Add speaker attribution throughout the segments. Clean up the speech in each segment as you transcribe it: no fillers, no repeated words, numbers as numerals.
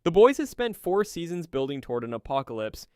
Speaker 1: The Boys has spent 4 seasons building toward an apocalypse.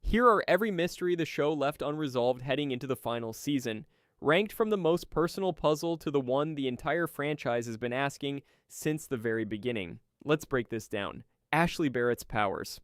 Speaker 1: Here are every mystery the show left unresolved heading into the final season, ranked from the most personal puzzle to the one the entire franchise has been asking since the very beginning. Let's break this down. Ashley Barrett's powers.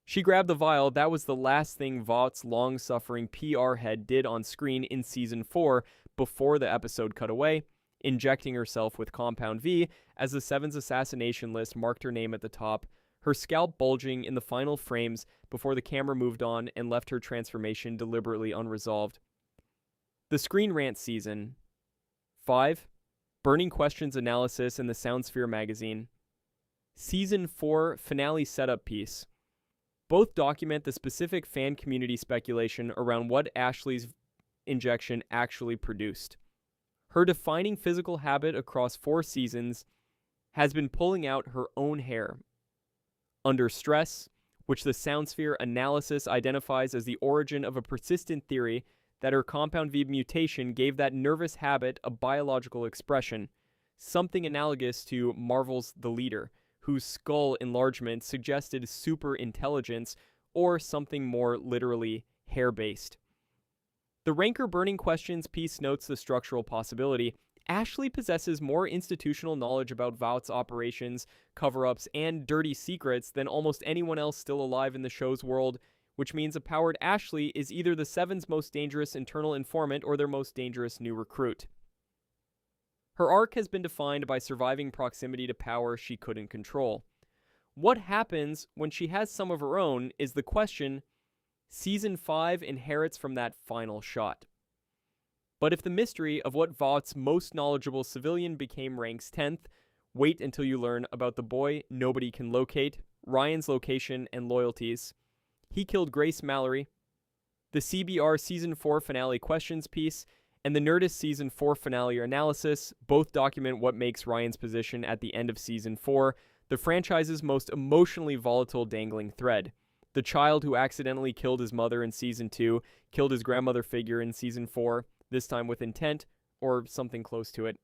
Speaker 1: She grabbed the vial. That was the last thing Vought's long-suffering PR head did on screen in Season 4 before the episode cut away, injecting herself with Compound V as the Seven's assassination list marked her name at the top, her scalp bulging in the final frames before the camera moved on and left her transformation deliberately unresolved. The Screen Rant Season 5. Burning Questions Analysis in the Soundsphere magazine. Season 4 Finale Setup Piece. Both document the specific fan community speculation around what Ashley's injection actually produced. Her defining physical habit across 4 seasons has been pulling out her own hair. Under stress, which the Soundsphere analysis identifies as the origin of a persistent theory that her Compound V mutation gave that nervous habit a biological expression, something analogous to Marvel's The Leader, whose skull enlargement suggested super intelligence, or something more literally hair-based. The Ranker Burning Questions piece notes the structural possibility. Ashley possesses more institutional knowledge about Vought's operations, cover-ups, and dirty secrets than almost anyone else still alive in the show's world, which means a powered Ashley is either the Seven's most dangerous internal informant or their most dangerous new recruit. Her arc has been defined by surviving proximity to power she couldn't control. What happens when she has some of her own is the question Season 5 inherits from that final shot. But if the mystery of what Vought's most knowledgeable civilian became ranks 10th, wait until you learn about the boy nobody can locate, Ryan's location and loyalties. He killed Grace Mallory. The CBR Season 4 finale questions piece and the Nerdist Season 4 finale analysis both document what makes Ryan's position at the end of Season 4 the franchise's most emotionally volatile dangling thread. The child who accidentally killed his mother in Season 2 killed his grandmother figure in Season 4, this time with intent, or something close to it.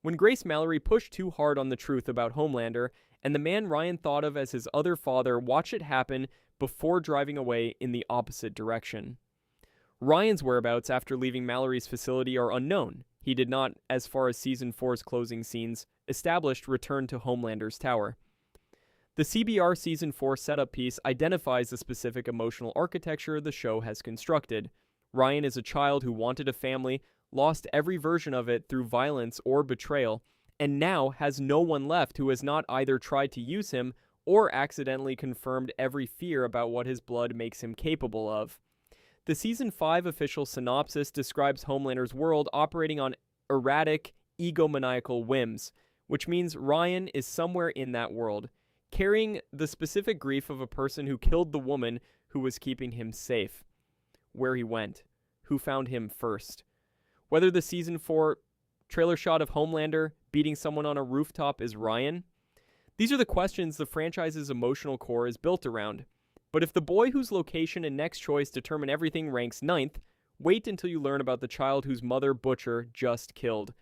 Speaker 1: When Grace Mallory pushed too hard on the truth about Homelander, and the man Ryan thought of as his other father watched it happen before driving away in the opposite direction. Ryan's whereabouts after leaving Mallory's facility are unknown. He did not, as far as Season 4's closing scenes established, return to Homelander's tower. The CBR Season 4 setup piece identifies the specific emotional architecture the show has constructed. Ryan is a child who wanted a family, lost every version of it through violence or betrayal, and now has no one left who has not either tried to use him or accidentally confirmed every fear about what his blood makes him capable of. The Season 5 official synopsis describes Homelander's world operating on erratic, egomaniacal whims, which means Ryan is somewhere in that world, carrying the specific grief of a person who killed the woman who was keeping him safe. Where he went, who found him first. Whether the Season 4 trailer shot of Homelander beating someone on a rooftop is Ryan. These are the questions the franchise's emotional core is built around. But if the boy whose location and next choice determine everything ranks 9th, wait until you learn about the child whose mother Butcher just killed.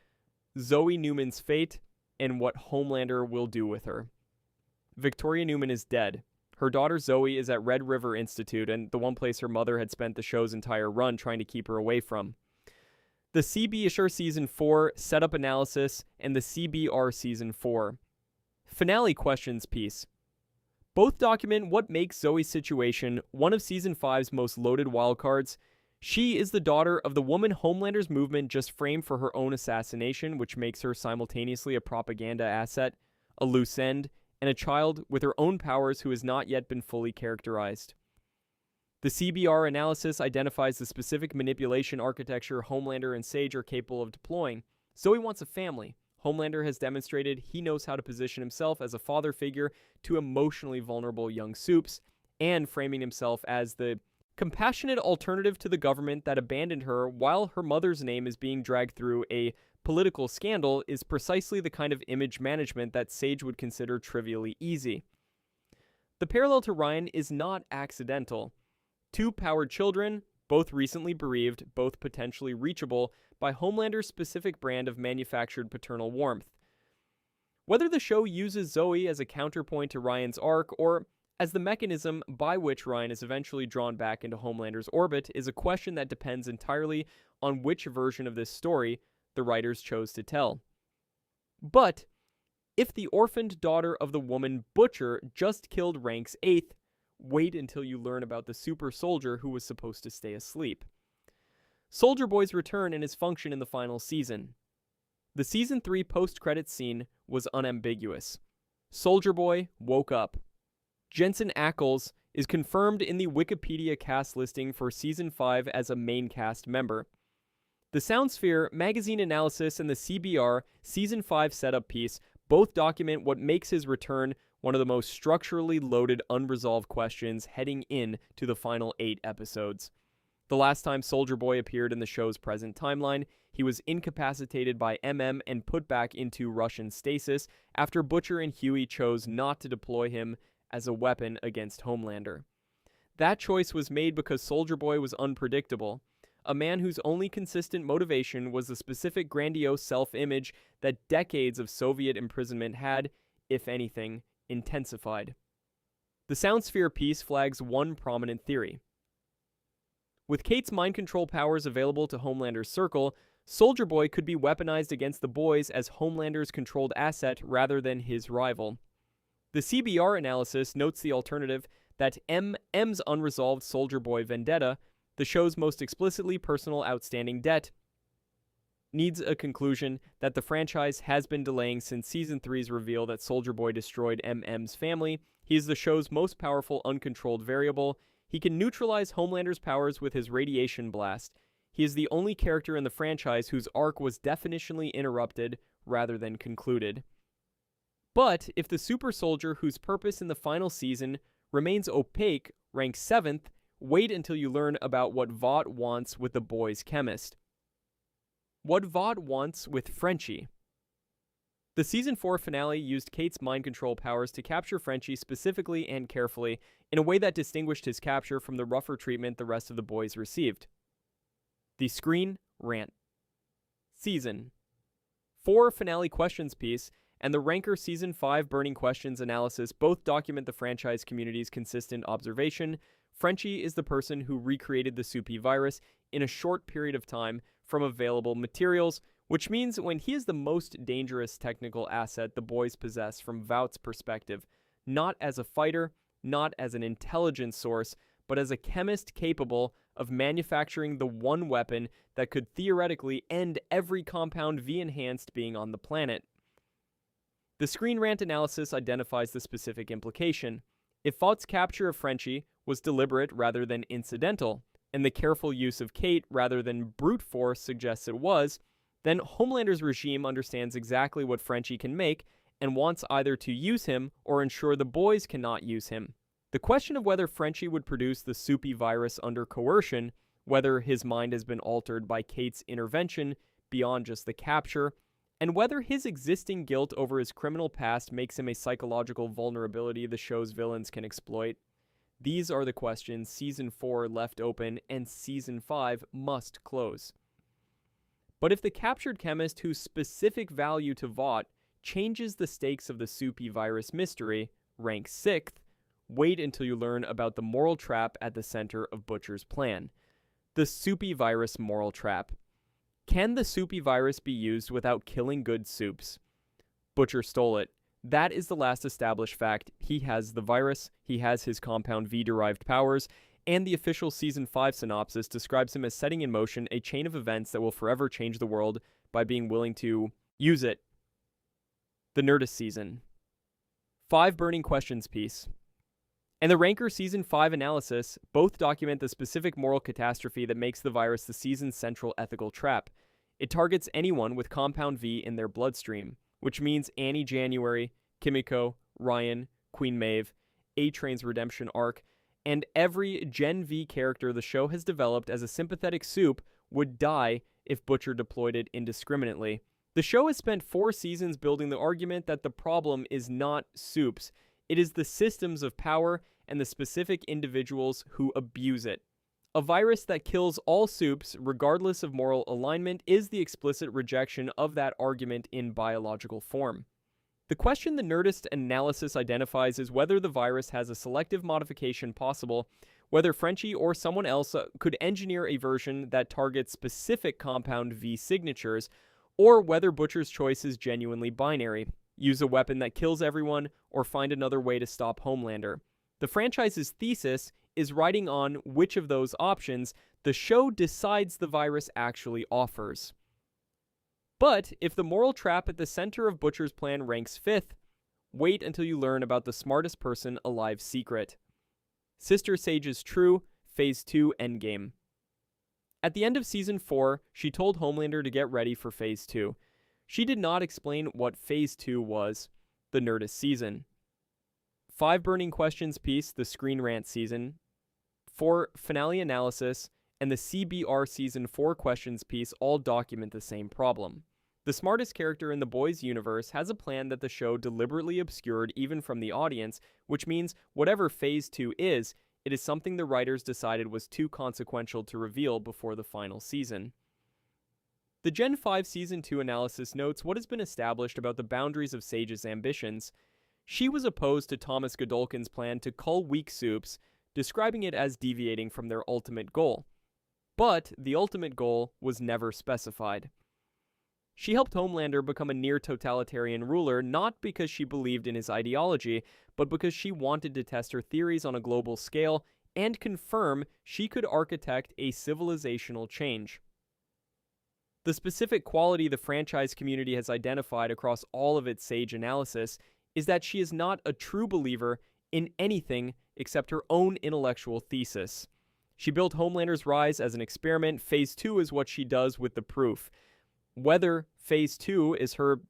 Speaker 1: Zoe Neuman's fate and what Homelander will do with her. Victoria Neuman is dead. Her daughter Zoe is at Red River Institute, and the one place her mother had spent the show's entire run trying to keep her away from. The CBR Season 4 setup analysis and the CBR Season 4 finale questions piece. Both document what makes Zoe's situation one of Season 5's most loaded wildcards. She is the daughter of the woman Homelander's movement just framed for her own assassination, which makes her simultaneously a propaganda asset, a loose end, and a child with her own powers who has not yet been fully characterized. The CBR analysis identifies the specific manipulation architecture Homelander and Sage are capable of deploying. Zoe wants a family. Homelander has demonstrated he knows how to position himself as a father figure to emotionally vulnerable young supes, and framing himself as the compassionate alternative to the government that abandoned her while her mother's name is being dragged through a political scandal is precisely the kind of image management that Sage would consider trivially easy. The parallel to Ryan is not accidental. 2 powered children, both recently bereaved, both potentially reachable by Homelander's specific brand of manufactured paternal warmth. Whether the show uses Zoe as a counterpoint to Ryan's arc or as the mechanism by which Ryan is eventually drawn back into Homelander's orbit is a question that depends entirely on which version of this story the writers chose to tell. But if the orphaned daughter of the woman Butcher just killed Rank's 8th, wait until you learn about the super soldier who was supposed to stay asleep. Soldier Boy's return and his function in the final season. The Season 3 post-credits scene was unambiguous. Soldier Boy woke up. Jensen Ackles is confirmed in the Wikipedia cast listing for Season 5 as a main cast member. The Soundsphere magazine analysis and the CBR Season 5 setup piece both document what makes his return one of the most structurally loaded unresolved questions heading in to the final 8 episodes. The last time Soldier Boy appeared in the show's present timeline, he was incapacitated by MM and put back into Russian stasis after Butcher and Huey chose not to deploy him as a weapon against Homelander. That choice was made because Soldier Boy was unpredictable, a man whose only consistent motivation was the specific grandiose self-image that decades of Soviet imprisonment had, if anything, intensified. The Soundsphere piece flags one prominent theory. With Kate's mind control powers available to Homelander's circle, Soldier Boy could be weaponized against the boys as Homelander's controlled asset rather than his rival. The CBR analysis notes the alternative that MM's unresolved Soldier Boy vendetta, the show's most explicitly personal outstanding debt, needs a conclusion that the franchise has been delaying since Season 3's reveal that Soldier Boy destroyed MM's family. He is the show's most powerful uncontrolled variable. He can neutralize Homelander's powers with his radiation blast. He is the only character in the franchise whose arc was definitionally interrupted rather than concluded. But if the super soldier whose purpose in the final season remains opaque ranks 7th, wait until you learn about what Vought wants with the boys' chemist. What Vought wants with Frenchie. The Season 4 finale used Kate's mind control powers to capture Frenchie specifically and carefully in a way that distinguished his capture from the rougher treatment the rest of the boys received. The Screen Rant. Season 4 finale questions piece and the Ranker Season 5 Burning Questions analysis both document the franchise community's consistent observation. Frenchie is the person who recreated the supe virus in a short period of time from available materials, which means when he is the most dangerous technical asset the boys possess from Vought's perspective, not as a fighter, not as an intelligence source, but as a chemist capable of manufacturing the one weapon that could theoretically end every compound V-enhanced being on the planet. The Screen Rant analysis identifies the specific implication. If Vought's capture of Frenchie was deliberate rather than incidental, and the careful use of Kate rather than brute force suggests it was, then Homelander's regime understands exactly what Frenchie can make and wants either to use him or ensure the boys cannot use him. The question of whether Frenchie would produce the supe virus under coercion, whether his mind has been altered by Kate's intervention beyond just the capture, and whether his existing guilt over his criminal past makes him a psychological vulnerability the show's villains can exploit. These are the questions Season 4 left open and Season 5 must close. But if the captured chemist whose specific value to Vought changes the stakes of the supe virus mystery, ranks 6th, wait until you learn about the moral trap at the center of Butcher's plan. The supe virus moral trap. Can the supe virus be used without killing good supes? Butcher stole it. That is the last established fact. He has the virus, he has his compound V-derived powers, and the official Season 5 synopsis describes him as setting in motion a chain of events that will forever change the world by being willing to use it. The Nerdist Season. 5 Burning Questions piece. And the Ranker Season 5 analysis both document the specific moral catastrophe that makes the virus the season's central ethical trap. It targets anyone with compound V in their bloodstream, which means Annie January, Kimiko, Ryan, Queen Maeve, A-Train's redemption arc, and every Gen V character the show has developed as a sympathetic supe would die if Butcher deployed it indiscriminately. The show has spent 4 seasons building the argument that the problem is not supes, it is the systems of power and the specific individuals who abuse it. A virus that kills all supes, regardless of moral alignment, is the explicit rejection of that argument in biological form. The question the Nerdist analysis identifies is whether the virus has a selective modification possible, whether Frenchie or someone else could engineer a version that targets specific compound V signatures, or whether Butcher's choice is genuinely binary: use a weapon that kills everyone, or find another way to stop Homelander. The franchise's thesis is riding on which of those options the show decides the virus actually offers. But if the moral trap at the center of Butcher's plan ranks 5th, wait until you learn about the smartest person alive's secret. Sister Sage's True, Phase 2 Endgame. At the end of Season 4, she told Homelander to get ready for Phase 2. She did not explain what Phase 2 was, the Nerdist season. 5 Burning Questions piece, the Screen Rant season. 4 Finale Analysis, and the CBR Season 4 questions piece all document the same problem. The smartest character in the boys' universe has a plan that the show deliberately obscured even from the audience, which means whatever Phase 2 is, it is something the writers decided was too consequential to reveal before the final season. The Gen 5 Season 2 analysis notes what has been established about the boundaries of Sage's ambitions. She was opposed to Thomas Godolkin's plan to cull weak supes, describing it as deviating from their ultimate goal. But the ultimate goal was never specified. She helped Homelander become a near-totalitarian ruler not because she believed in his ideology, but because she wanted to test her theories on a global scale and confirm she could architect a civilizational change. The specific quality the franchise community has identified across all of its Sage analysis is that she is not a true believer in anything except her own intellectual thesis. She built Homelander's rise as an experiment. Phase 2 is what she does with the proof. Whether Phase 2 is her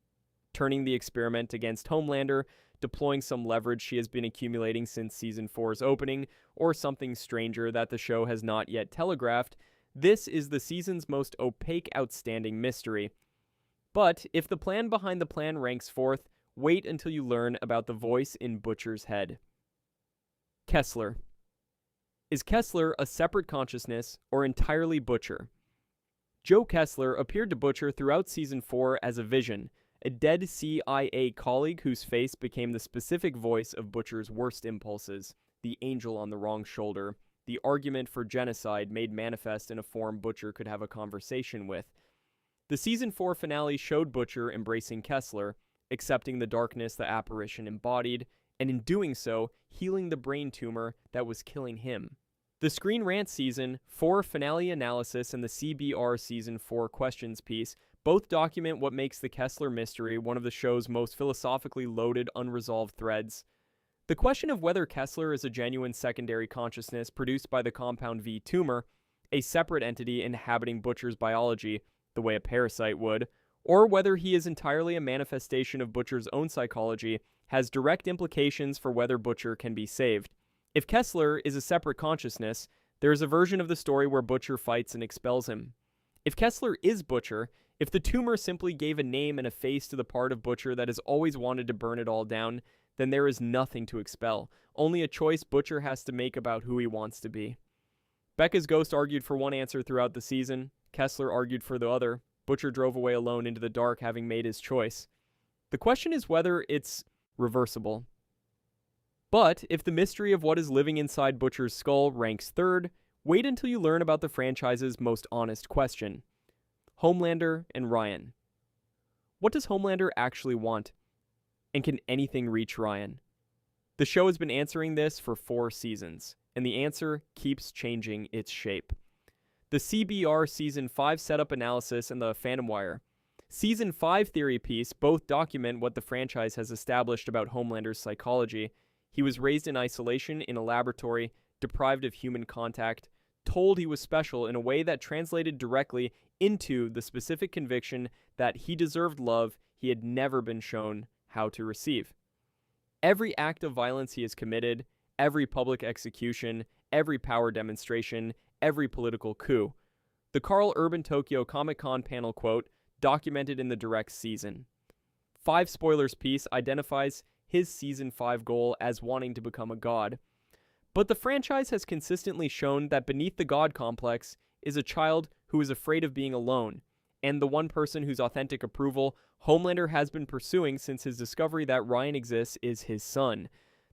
Speaker 1: turning the experiment against Homelander, deploying some leverage she has been accumulating since Season 4's opening, or something stranger that the show has not yet telegraphed, this is the season's most opaque, outstanding mystery. But if the plan behind the plan ranks 4th, wait until you learn about the voice in Butcher's head. Kessler. Is Kessler a separate consciousness or entirely Butcher? Joe Kessler appeared to Butcher throughout Season 4 as a vision, a dead CIA colleague whose face became the specific voice of Butcher's worst impulses, the angel on the wrong shoulder, the argument for genocide made manifest in a form Butcher could have a conversation with. The Season 4 finale showed Butcher embracing Kessler, accepting the darkness the apparition embodied, and in doing so, healing the brain tumor that was killing him. The Screen Rant Season 4 finale analysis and the CBR Season 4 questions piece both document what makes the Kessler mystery one of the show's most philosophically loaded unresolved threads. The question of whether Kessler is a genuine secondary consciousness produced by the compound V tumour, a separate entity inhabiting Butcher's biology, the way a parasite would, or whether he is entirely a manifestation of Butcher's own psychology, has direct implications for whether Butcher can be saved. If Kessler is a separate consciousness, there is a version of the story where Butcher fights and expels him. If Kessler is Butcher, if the tumor simply gave a name and a face to the part of Butcher that has always wanted to burn it all down, then there is nothing to expel, only a choice Butcher has to make about who he wants to be. Becca's ghost argued for one answer throughout the season, Kessler argued for the other. Butcher drove away alone into the dark, having made his choice. The question is whether it's reversible. But if the mystery of what is living inside Butcher's skull ranks 3rd, wait until you learn about the franchise's most honest question. Homelander and Ryan. What does Homelander actually want? And can anything reach Ryan? The show has been answering this for 4 seasons, and the answer keeps changing its shape. The CBR Season 5 setup analysis and the Phantom Wire. Season 5 theory piece both document what the franchise has established about Homelander's psychology. He was raised in isolation in a laboratory, deprived of human contact, told he was special in a way that translated directly into the specific conviction that he deserved love he had never been shown how to receive. Every act of violence he has committed, every public execution, every power demonstration, every political coup. The Carl Urban Tokyo Comic-Con panel quote, documented in the direct season. 5 Spoilers piece identifies his Season 5 goal as wanting to become a god. But the franchise has consistently shown that beneath the god complex is a child who is afraid of being alone, and the one person whose authentic approval Homelander has been pursuing since his discovery that Ryan exists is his son.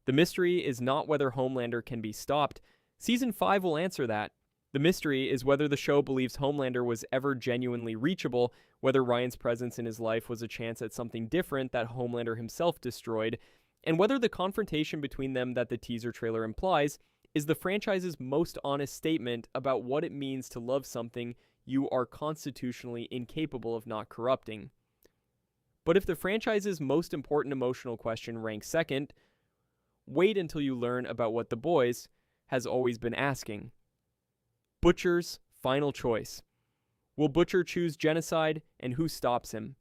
Speaker 1: The mystery is not whether Homelander can be stopped. Season 5 will answer that. The mystery is whether the show believes Homelander was ever genuinely reachable, whether Ryan's presence in his life was a chance at something different that Homelander himself destroyed, and whether the confrontation between them that the teaser trailer implies is the franchise's most honest statement about what it means to love something you are constitutionally incapable of not corrupting. But if the franchise's most important emotional question ranks second, wait until you learn about what The Boys has always been asking. Butcher's final choice. Will Butcher choose genocide, and who stops him?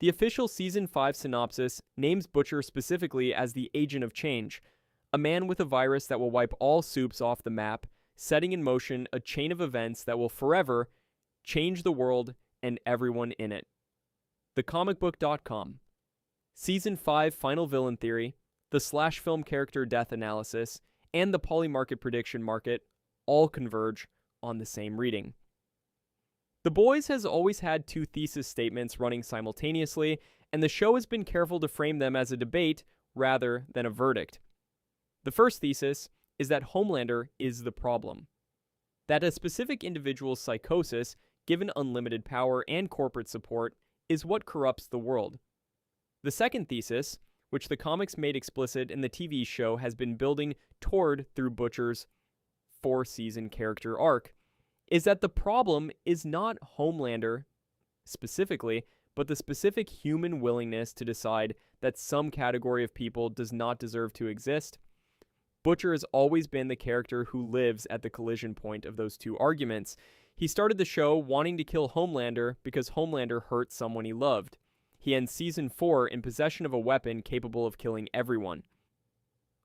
Speaker 1: The official Season 5 synopsis names Butcher specifically as the agent of change, a man with a virus that will wipe all supes off the map, setting in motion a chain of events that will forever change the world and everyone in it. TheComicBook.com. Season 5 final villain theory, the slash film character death analysis, and the polymarket prediction market all converge on the same reading. The Boys has always had two thesis statements running simultaneously, and the show has been careful to frame them as a debate rather than a verdict. The first thesis is that Homelander is the problem. That a specific individual's psychosis, given unlimited power and corporate support, is what corrupts the world. The second thesis, which the comics made explicit in the TV show, has been building toward through Butcher's 4-season character arc, is that the problem is not Homelander specifically, but the specific human willingness to decide that some category of people does not deserve to exist. Butcher has always been the character who lives at the collision point of those two arguments. He started the show wanting to kill Homelander because Homelander hurt someone he loved. He ends Season 4 in possession of a weapon capable of killing everyone.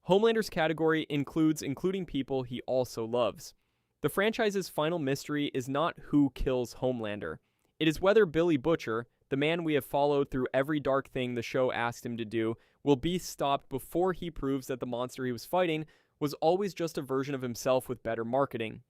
Speaker 1: Homelander's category including people he also loves. The franchise's final mystery is not who kills Homelander. It is whether Billy Butcher, the man we have followed through every dark thing the show asked him to do, will be stopped before he proves that the monster he was fighting was always just a version of himself with better marketing.